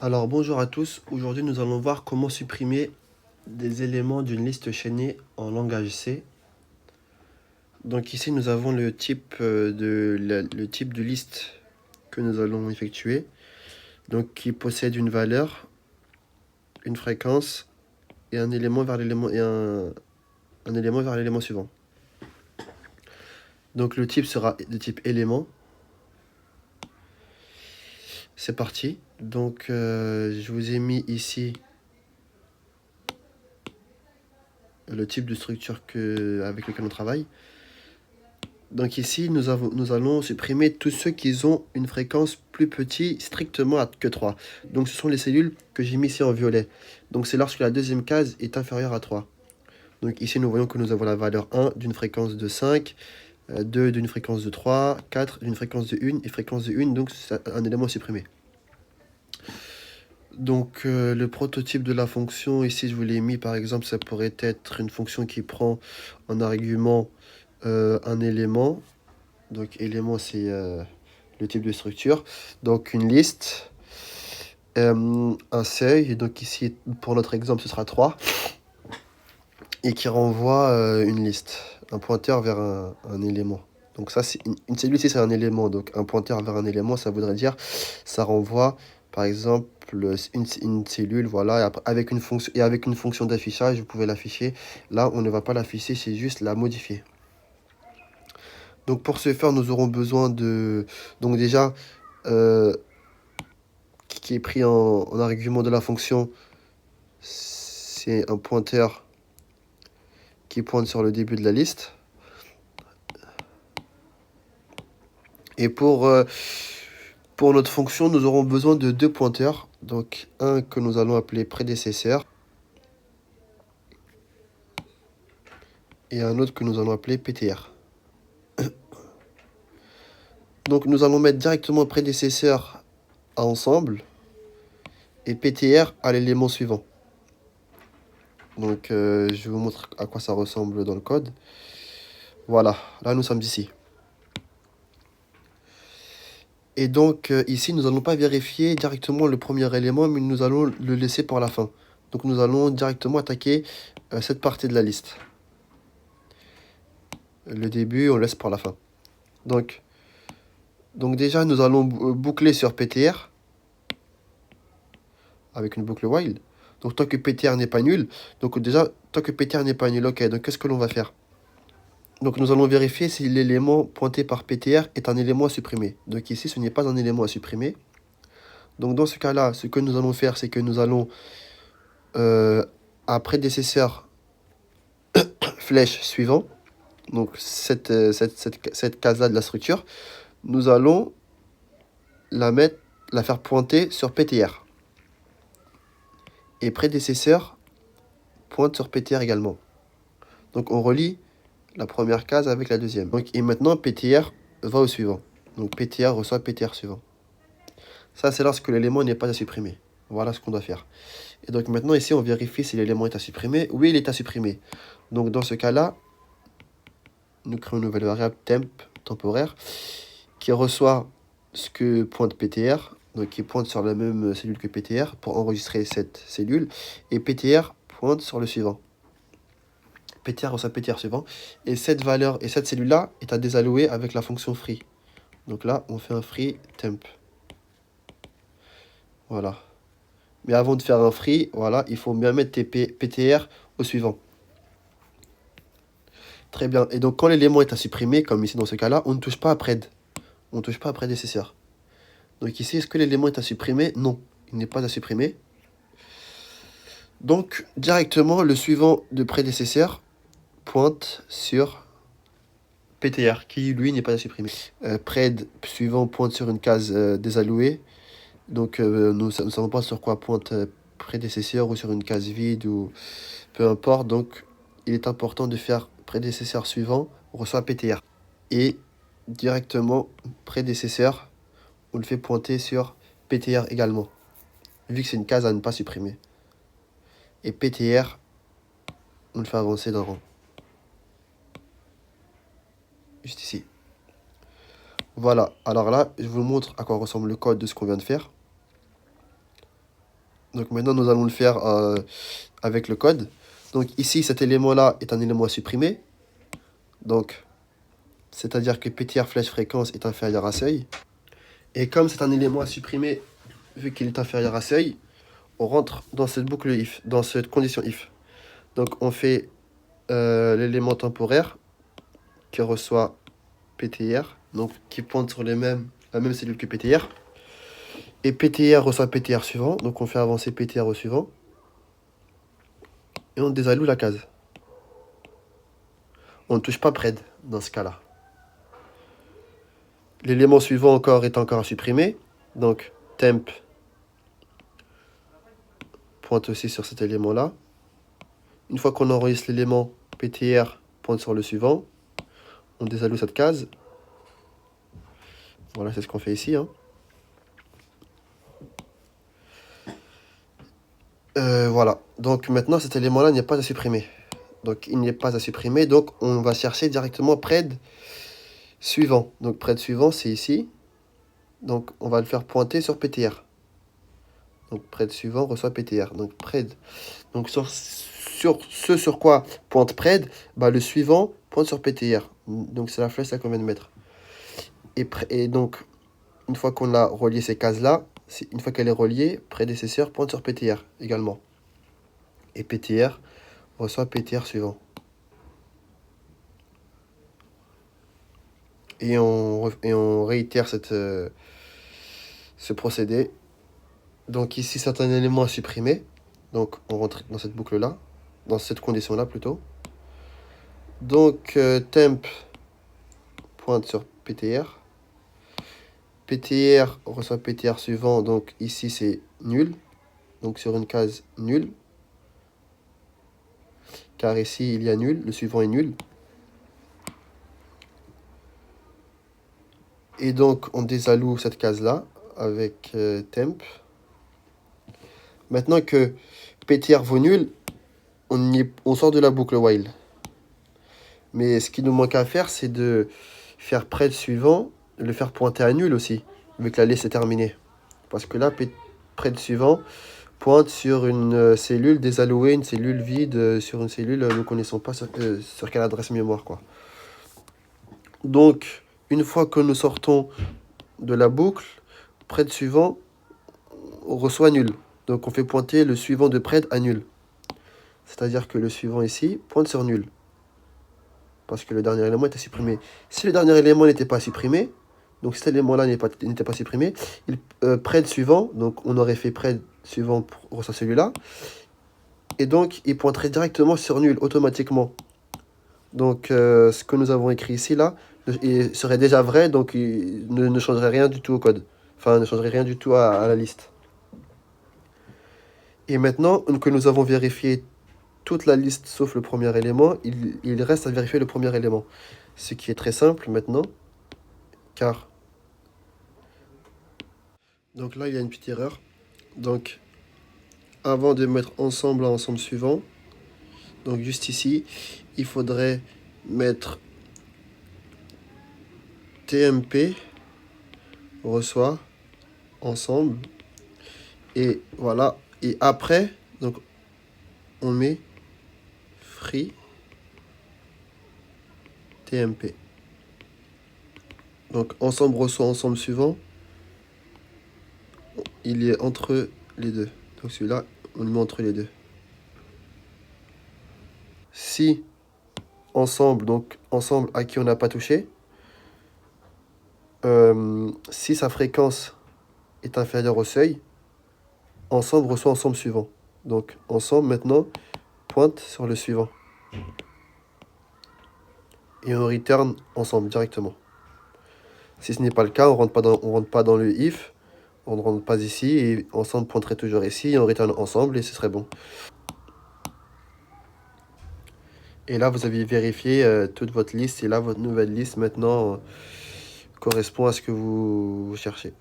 Alors bonjour à tous, aujourd'hui nous allons voir comment supprimer des éléments d'une liste chaînée en langage C. Donc ici nous avons le type le type de liste que nous allons effectuer, donc qui possède une valeur, une fréquence et un élément vers l'élément et un élément vers l'élément suivant. Donc le type sera de type élément. C'est parti. Donc je vous ai mis ici le type de structure avec lequel on travaille. Donc ici, nous allons supprimer tous ceux qui ont une fréquence plus petite, strictement que 3. Donc ce sont les cellules que j'ai mis ici en violet. Donc c'est lorsque la deuxième case est inférieure à 3. Donc ici, nous voyons que nous avons la valeur 1 d'une fréquence de 5, 2 d'une fréquence de 3, 4 d'une fréquence de 1 et fréquence de 1, donc c'est un élément supprimé. Donc le prototype de la fonction, ici je vous l'ai mis par exemple, ça pourrait être une fonction qui prend en argument un élément. Donc élément c'est le type de structure. Donc une liste, un seuil, et donc ici pour notre exemple ce sera 3, et qui renvoie une liste, un pointeur vers un élément. Donc ça c'est une cellule ici c'est un élément, donc un pointeur vers un élément ça voudrait dire ça renvoie par exemple une cellule, voilà, avec une fonction d'affichage vous pouvez l'afficher. Là on ne va pas l'afficher, c'est juste la modifier. Donc pour ce faire nous aurons besoin de, donc déjà qui est pris en argument de la fonction, c'est un pointeur qui pointe sur le début de la liste. Et pour notre fonction, nous aurons besoin de deux pointeurs. Donc un que nous allons appeler prédécesseur et un autre que nous allons appeler PTR. Donc nous allons mettre directement prédécesseur à ensemble et PTR à l'élément suivant. Donc je vous montre à quoi ça ressemble dans le code. Voilà, là nous sommes ici. Et donc ici, nous n'allons pas vérifier directement le premier élément, mais nous allons le laisser pour la fin. Donc nous allons directement attaquer cette partie de la liste. Le début, on laisse pour la fin. Donc déjà, nous allons boucler sur PTR avec une boucle while. Donc tant que PTR n'est pas nul, donc déjà, tant que PTR n'est pas nul, ok, donc qu'est-ce que l'on va faire? Donc nous allons vérifier si l'élément pointé par PTR est un élément à supprimer. Donc ici, ce n'est pas un élément à supprimer. Donc dans ce cas-là, ce que nous allons faire, c'est que nous allons un prédécesseur flèche suivant, donc cette case-là de la structure, nous allons la faire pointer sur PTR. Et prédécesseur pointe sur PTR également. Donc on relie la première case avec la deuxième. Donc, et maintenant PTR va au suivant. Donc PTR reçoit PTR suivant. Ça c'est lorsque l'élément n'est pas à supprimer. Voilà ce qu'on doit faire. Et donc maintenant ici on vérifie si l'élément est à supprimer. Oui, il est à supprimer. Donc dans ce cas-là, nous créons une nouvelle variable temp, temporaire, qui reçoit ce que pointe PTR, donc qui pointe sur la même cellule que PTR pour enregistrer cette cellule, et PTR pointe sur le suivant. PTR reçoit PTR suivant, et cette valeur et cette cellule-là est à désallouer avec la fonction free. Donc là, on fait un free temp. Voilà. Mais avant de faire un free, voilà, il faut bien mettre PTR au suivant. Très bien. Et donc, quand l'élément est à supprimer, comme ici dans ce cas-là, on ne touche pas à pred. On ne touche pas à prédécesseur. Donc ici, est-ce que l'élément est à supprimer? Non, il n'est pas à supprimer. Donc, directement, le suivant de prédécesseur pointe sur PTR, qui lui n'est pas à supprimer. Pred suivant pointe sur une case désallouée. Donc, nous ne savons pas sur quoi pointe prédécesseur ou sur une case vide ou peu importe. Donc, il est important de faire prédécesseur suivant reçoit PTR. Et directement, prédécesseur, on le fait pointer sur PTR également, vu que c'est une case à ne pas supprimer. Et PTR, on le fait avancer d'un rang. Juste ici. Voilà, alors là, je vous montre à quoi ressemble le code de ce qu'on vient de faire. Donc maintenant, nous allons le faire avec le code. Donc ici, cet élément-là est un élément à supprimer. Donc, c'est-à-dire que ptr flèche fréquence est inférieur à seuil. Et comme c'est un élément à supprimer, vu qu'il est inférieur à seuil, on rentre dans cette boucle if, dans cette condition if. Donc on fait l'élément temporaire qui reçoit ptr, donc qui pointe sur la même cellule que ptr. Et ptr reçoit ptr suivant, donc on fait avancer ptr au suivant. Et on désalloue la case. On ne touche pas pred dans ce cas-là. L'élément suivant encore est encore à supprimer. Donc temp pointe aussi sur cet élément-là. Une fois qu'on enregistre l'élément, ptr pointe sur le suivant. On désalloue cette case. Voilà, c'est ce qu'on fait ici. Hein. Voilà. Donc maintenant, cet élément-là n'est pas à supprimer. Donc il n'est pas à supprimer. Donc on va chercher directement pred suivant. Donc pred suivant, c'est ici. Donc on va le faire pointer sur ptr. Donc pred suivant reçoit ptr. Donc pred. Donc sur ce sur quoi pointe pred, bah, le suivant pointe sur ptr. Donc c'est la flèche là qu'on vient de mettre. Et donc une fois qu'on a relié ces cases-là, une fois qu'elle est reliée, prédécesseur pointe sur ptr également. Et ptr reçoit ptr suivant. Et on réitère ce procédé. Donc ici, c'est un élément à supprimer. Donc on rentre dans cette boucle-là, dans cette condition-là plutôt. Donc temp pointe sur ptr. ptr reçoit ptr suivant, donc ici c'est nul. Donc sur une case nul. Car ici il y a nul, le suivant est nul. Et donc on désalloue cette case-là avec temp. Maintenant que ptr vaut nul, on sort de la boucle while. Mais ce qui nous manque à faire, c'est de faire pred suivant, le faire pointer à nul aussi, vu que la liste est terminée. Parce que là, pred suivant pointe sur une cellule désallouée, une cellule vide, sur une cellule, nous ne connaissons pas sur quelle adresse mémoire, quoi. Donc, une fois que nous sortons de la boucle, pred suivant, on reçoit nul. Donc, on fait pointer le suivant de pred à nul. C'est-à-dire que le suivant ici pointe sur nul. Parce que le dernier élément était supprimé. Si le dernier élément n'était pas supprimé, donc cet élément-là n'était pas supprimé, pred suivant, donc on aurait fait pred suivant pour celui-là, et donc il pointerait directement sur nul automatiquement. Donc ce que nous avons écrit ici, là, il serait déjà vrai, donc il ne changerait rien du tout au code. Enfin, ne changerait rien du tout à la liste. Et maintenant que nous avons vérifié toute la liste sauf le premier élément, il reste à vérifier le premier élément. Ce qui est très simple maintenant, car... Donc là, il y a une petite erreur. Donc, avant de mettre ensemble à ensemble suivant, donc juste ici, il faudrait mettre tmp reçoit ensemble. Et voilà. Et après, donc, on met free tmp. Donc, ensemble reçoit ensemble suivant. Il est entre les deux. Donc celui-là, on le met entre les deux. Si ensemble, donc ensemble à qui on n'a pas touché, si sa fréquence est inférieure au seuil, ensemble reçoit ensemble suivant. Donc ensemble maintenant pointe sur le suivant. Et on return ensemble directement. Si ce n'est pas le cas, on rentre pas dans le if, on ne rentre pas ici, et ensemble pointerait toujours ici, et on return ensemble, et ce serait bon. Et là, vous avez vérifié toute votre liste, et là, votre nouvelle liste maintenant correspond à ce que vous cherchez.